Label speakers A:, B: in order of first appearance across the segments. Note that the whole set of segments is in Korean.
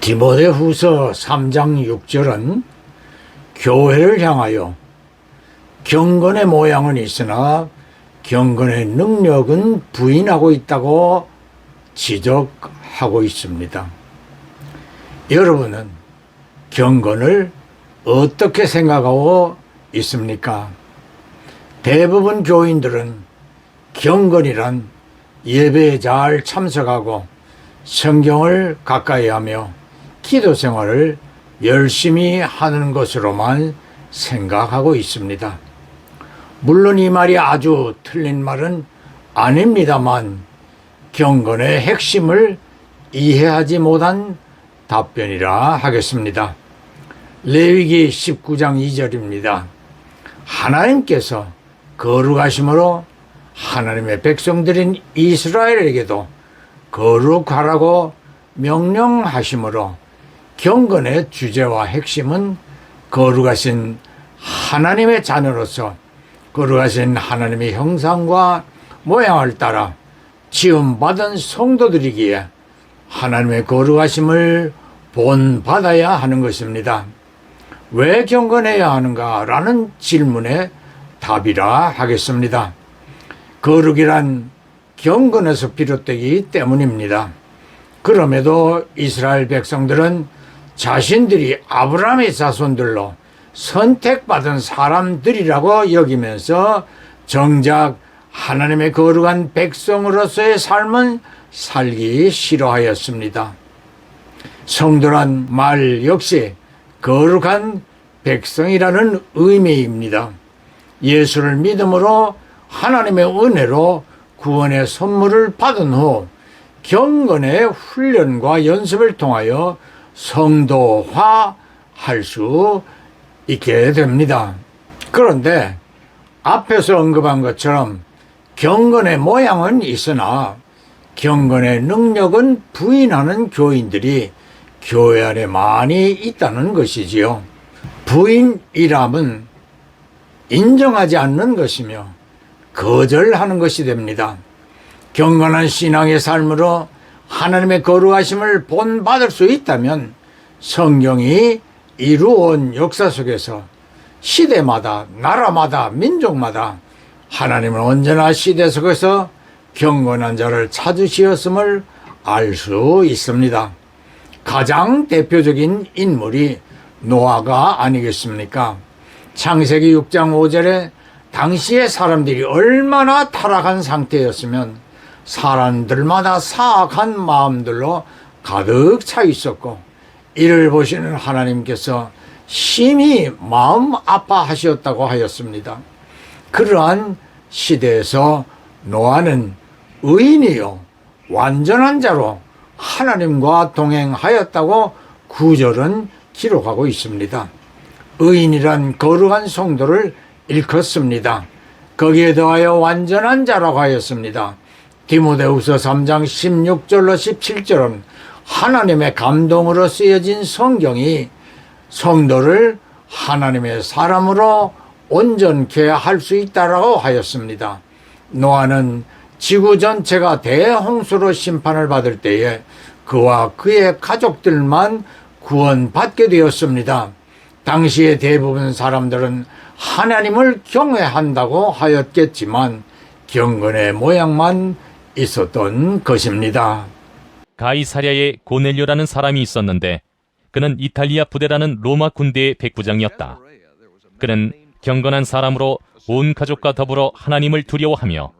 A: 디모데후서 3장 6절은 교회를 향하여 경건의 모양은 있으나 경건의 능력은 부인하고 있다고 지적하고 있습니다. 여러분은 경건을 어떻게 생각하고 있습니까? 대부분 교인들은 경건이란 예배에 잘 참석하고 성경을 가까이 하며 기도 생활을 열심히 하는 것으로만 생각하고 있습니다. 물론 이 말이 아주 틀린 말은 아닙니다만 경건의 핵심을 이해하지 못한 답변이라 하겠습니다. 레위기 19장 2절입니다. 하나님께서 거룩하심으로 하나님의 백성들인 이스라엘에게도 거룩하라고 명령하심으로 경건의 주제와 핵심은 거룩하신 하나님의 자녀로서 거룩하신 하나님의 형상과 모양을 따라 지음받은 성도들이기에 하나님의 거룩하심을 본받아야 하는 것입니다. 왜 경건해야 하는가라는 질문에 답이라 하겠습니다. 거룩이란 경건에서 비롯되기 때문입니다. 그럼에도 이스라엘 백성들은 자신들이 아브라함의 자손들로 선택받은 사람들이라고 여기면서 정작 하나님의 거룩한 백성으로서의 삶은 살기 싫어하였습니다. 성도란 말 역시 거룩한 백성이라는 의미입니다. 예수를 믿음으로 하나님의 은혜로 구원의 선물을 받은 후 경건의 훈련과 연습을 통하여 성도화할 수 있게 됩니다. 그런데 앞에서 언급한 것처럼 경건의 모양은 있으나 경건의 능력은 부인하는 교인들이 교회 안에 많이 있다는 것이지요. 부인이람은 인정하지 않는 것이며 거절하는 것이 됩니다. 경건한 신앙의 삶으로 하나님의 거룩하심을 본받을 수 있다면 성경이 이루어온 역사 속에서 시대마다 나라마다 민족마다 하나님은 언제나 시대 속에서 경건한 자를 찾으시었음을 알 수 있습니다. 가장 대표적인 인물이 노아가 아니겠습니까? 창세기 6장 5절에 당시의 사람들이 얼마나 타락한 상태였으면 사람들마다 사악한 마음들로 가득 차 있었고 이를 보시는 하나님께서 심히 마음 아파하셨다고 하였습니다. 그러한 시대에서 노아는 의인이요 완전한 자로 하나님과 동행하였다고 구절은 기록하고 있습니다. 의인이란 거룩한 성도를 일컫습니다. 거기에 더하여 완전한 자라고 하였습니다. 디모데후서 3장 16절로 17절은 하나님의 감동으로 쓰여진 성경이 성도를 하나님의 사람으로 온전케 할 수 있다라고 하였습니다. 노아는 지구 전체가 대홍수로 심판을 받을 때에 그와 그의 가족들만 구원받게 되었습니다. 당시의 대부분 사람들은 하나님을 경외한다고 하였겠지만 경건의 모양만 있었던 것입니다.
B: 가이사랴에 고넬료라는 사람이 있었는데 그는 이탈리아 부대라는 로마 군대의 백부장이었다. 그는 경건한 사람으로 온 가족과 더불어 하나님을 두려워하며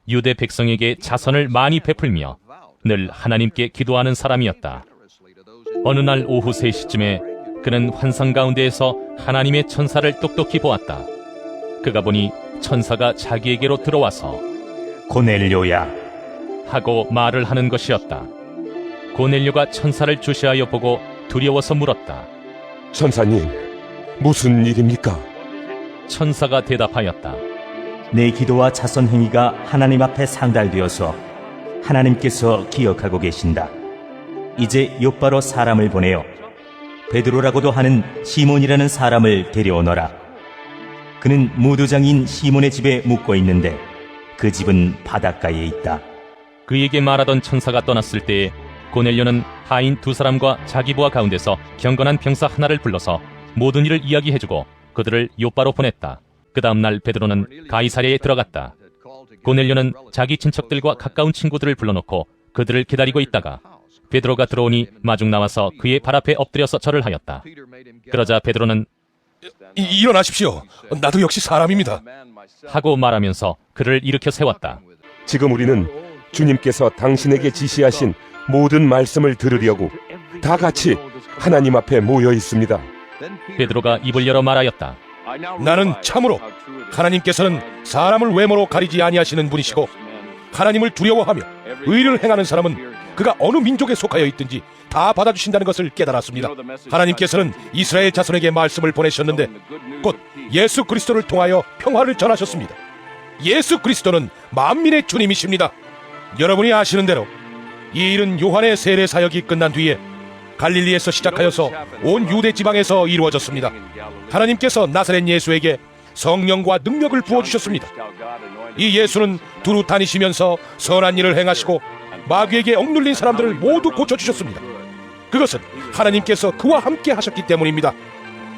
B: 유대 백성에게 자선을 많이 베풀며 늘 하나님께 기도하는 사람이었다. 어느 날 오후 3시쯤에 그는 환상 가운데에서 하나님의 천사를 똑똑히 보았다. 그가 보니 천사가 자기에게로 들어와서
C: 고넬료야
B: 하고 말을 하는 것이었다. 고넬료가 천사를 주시하여 보고 두려워서 물었다.
D: 천사님, 무슨 일입니까?
B: 천사가 대답하였다.
C: 내 기도와 자선 행위가 하나님 앞에 상달되어서 하나님께서 기억하고 계신다. 이제 욥바로 사람을 보내어 베드로라고도 하는 시몬이라는 사람을 데려오너라. 그는 무도장인 시몬의 집에 묵고 있는데 그 집은 바닷가에 있다.
B: 그에게 말하던 천사가 떠났을 때에 고넬료는 하인 두 사람과 자기 부하 가운데서 경건한 병사 하나를 불러서 모든 일을 이야기해주고 그들을 요바로 보냈다. 그 다음날 베드로는 가이사랴에 들어갔다. 고넬료는 자기 친척들과 가까운 친구들을 불러놓고 그들을 기다리고 있다가 베드로가 들어오니 마중 나와서 그의 발 앞에 엎드려서 절을 하였다. 그러자 베드로는
E: 일어나십시오. 나도 역시 사람입니다.
B: 하고 말하면서 그를 일으켜 세웠다.
D: 지금 우리는 주님께서 당신에게 지시하신 모든 말씀을 들으려고 다 같이 하나님 앞에 모여 있습니다.
B: 베드로가 입을 열어 말하였다.
E: 나는 참으로 하나님께서는 사람을 외모로 가리지 아니하시는 분이시고 하나님을 두려워하며 의를 행하는 사람은 그가 어느 민족에 속하여 있든지 다 받아주신다는 것을 깨달았습니다. 하나님께서는 이스라엘 자손에게 말씀을 보내셨는데 곧 예수 그리스도를 통하여 평화를 전하셨습니다. 예수 그리스도는 만민의 주님이십니다. 여러분이 아시는 대로 이 일은 요한의 세례 사역이 끝난 뒤에 갈릴리에서 시작하여서 온 유대 지방에서 이루어졌습니다. 하나님께서 나사렛 예수에게 성령과 능력을 부어주셨습니다. 이 예수는 두루 다니시면서 선한 일을 행하시고 마귀에게 억눌린 사람들을 모두 고쳐주셨습니다. 그것은 하나님께서 그와 함께 하셨기 때문입니다.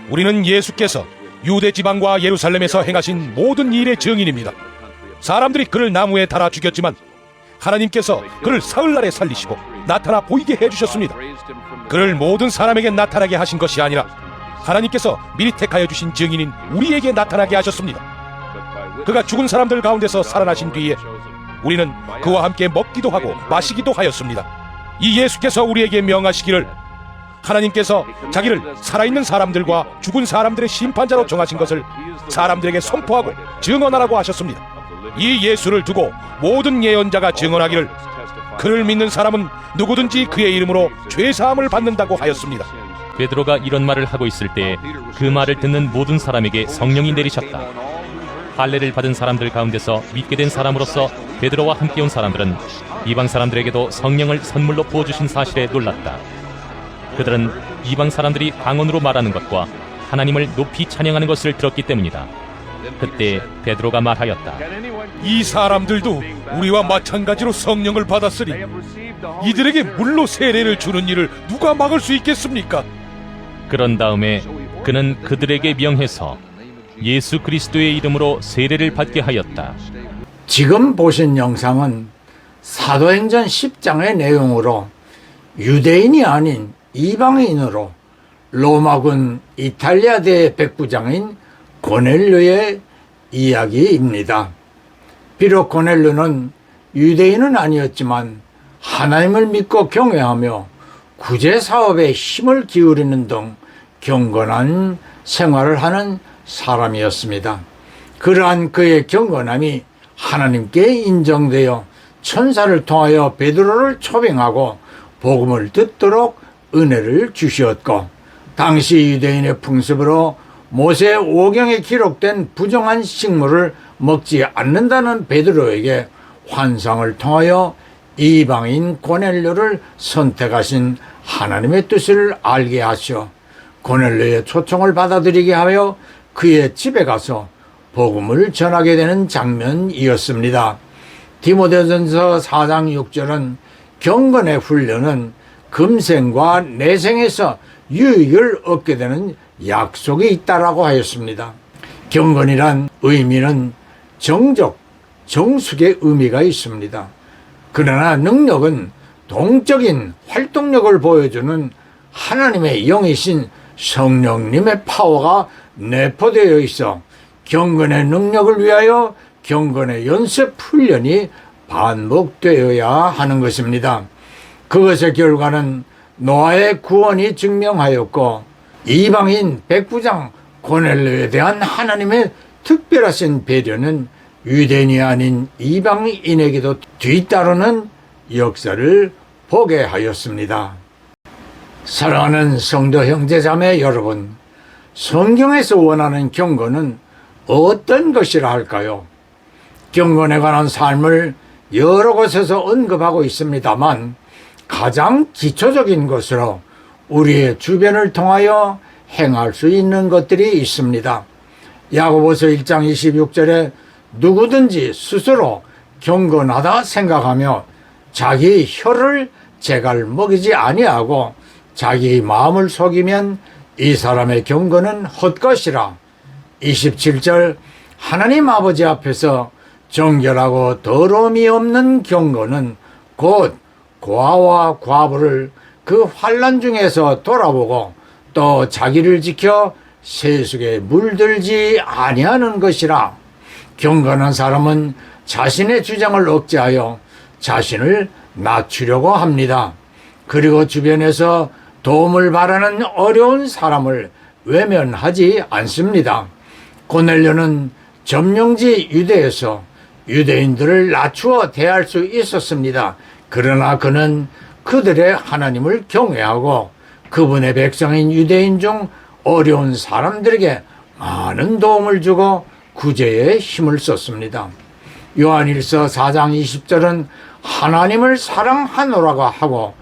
E: 우리는 예수께서 유대 지방과 예루살렘에서 행하신 모든 일의 증인입니다. 사람들이 그를 나무에 달아 죽였지만 하나님께서 그를 사흘날에 살리시고 나타나 보이게 해주셨습니다. 그를 모든 사람에게 나타나게 하신 것이 아니라 하나님께서 미리 택하여 주신 증인인 우리에게 나타나게 하셨습니다. 그가 죽은 사람들 가운데서 살아나신 뒤에 우리는 그와 함께 먹기도 하고 마시기도 하였습니다. 이 예수께서 우리에게 명하시기를 하나님께서 자기를 살아있는 사람들과 죽은 사람들의 심판자로 정하신 것을 사람들에게 선포하고 증언하라고 하셨습니다. 이 예수를 두고 모든 예언자가 증언하기를 그를 믿는 사람은 누구든지 그의 이름으로 죄사함을 받는다고 하였습니다.
B: 베드로가 이런 말을 하고 있을 때 그 말을 듣는 모든 사람에게 성령이 내리셨다. 할례를 받은 사람들 가운데서 믿게 된 사람으로서 베드로와 함께 온 사람들은 이방 사람들에게도 성령을 선물로 부어주신 사실에 놀랐다. 그들은 이방 사람들이 방언으로 말하는 것과 하나님을 높이 찬양하는 것을 들었기 때문이다. 그때 베드로가 말하였다.
E: 이 사람들도 우리와 마찬가지로 성령을 받았으니 이들에게 물로 세례를 주는 일을 누가 막을 수 있겠습니까?
B: 그런 다음에 그는 그들에게 명해서 예수 그리스도의 이름으로 세례를 받게 하였다.
A: 지금 보신 영상은 사도행전 10장의 내용으로 유대인이 아닌 이방인으로 로마군 이탈리아대 백부장인 고넬료의 이야기입니다. 비록 고넬료는 유대인은 아니었지만 하나님을 믿고 경외하며 구제 사업에 힘을 기울이는 등 경건한 생활을 하는 사람이었습니다. 그러한 그의 경건함이 하나님께 인정되어 천사를 통하여 베드로를 초빙하고 복음을 듣도록 은혜를 주시었고, 당시 유대인의 풍습으로 모세 오경에 기록된 부정한 식물을 먹지 않는다는 베드로에게 환상을 통하여 이방인 고넬료를 선택하신 하나님의 뜻을 알게 하시어 고넬료의 초청을 받아들이게 하여 그의 집에 가서 복음을 전하게 되는 장면이었습니다. 디모데전서 4장 6절은 경건의 훈련은 금생과 내생에서 유익을 얻게 되는 약속이 있다라고 하였습니다. 경건이란 의미는 정적, 정숙의 의미가 있습니다. 그러나 능력은 동적인 활동력을 보여주는 하나님의 영이신 성령님의 파워가 내포되어 있어 경건의 능력을 위하여 경건의 연습 훈련이 반복되어야 하는 것입니다. 그것의 결과는 노아의 구원이 증명하였고 이방인 백부장 고넬료에 대한 하나님의 특별하신 배려는 유대인이 아닌 이방인에게도 뒤따르는 역사를 보게 하였습니다. 사랑하는 성도 형제자매 여러분, 성경에서 원하는 경건은 어떤 것이라 할까요? 경건에 관한 삶을 여러 곳에서 언급하고 있습니다만 가장 기초적인 것으로 우리의 주변을 통하여 행할 수 있는 것들이 있습니다. 야고보서 1장 26절에 누구든지 스스로 경건하다 생각하며 자기 혀를 재갈 먹이지 아니하고 자기 마음을 속이면 이 사람의 경건은 헛것이라. 27절 하나님 아버지 앞에서 정결하고 더러움이 없는 경건은 곧 고아와 과부를 그 환난 중에서 돌아보고 또 자기를 지켜 세속에 물들지 아니하는 것이라. 경건한 사람은 자신의 주장을 억제하여 자신을 낮추려고 합니다. 그리고 주변에서 도움을 바라는 어려운 사람을 외면하지 않습니다. 고넬료는 점령지 유대에서 유대인들을 낮추어 대할 수 있었습니다. 그러나 그는 그들의 하나님을 경외하고 그분의 백성인 유대인 중 어려운 사람들에게 많은 도움을 주고 구제에 힘을 썼습니다. 요한일서 4장 20절은 하나님을 사랑하노라고 하고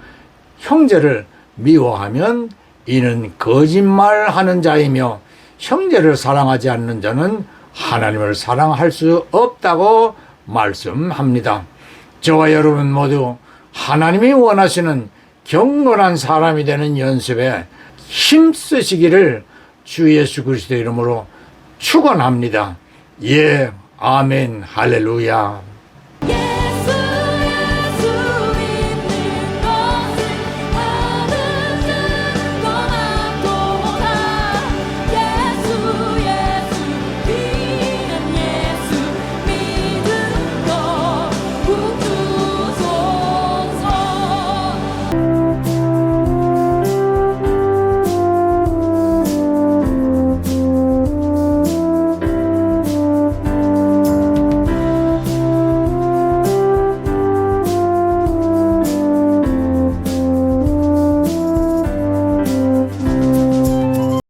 A: 형제를 미워하면 이는 거짓말하는 자이며 형제를 사랑하지 않는 자는 하나님을 사랑할 수 없다고 말씀합니다. 저와 여러분 모두 하나님이 원하시는 경건한 사람이 되는 연습에 힘쓰시기를 주 예수 그리스도의 이름으로 축원합니다. 예, 아멘, 할렐루야.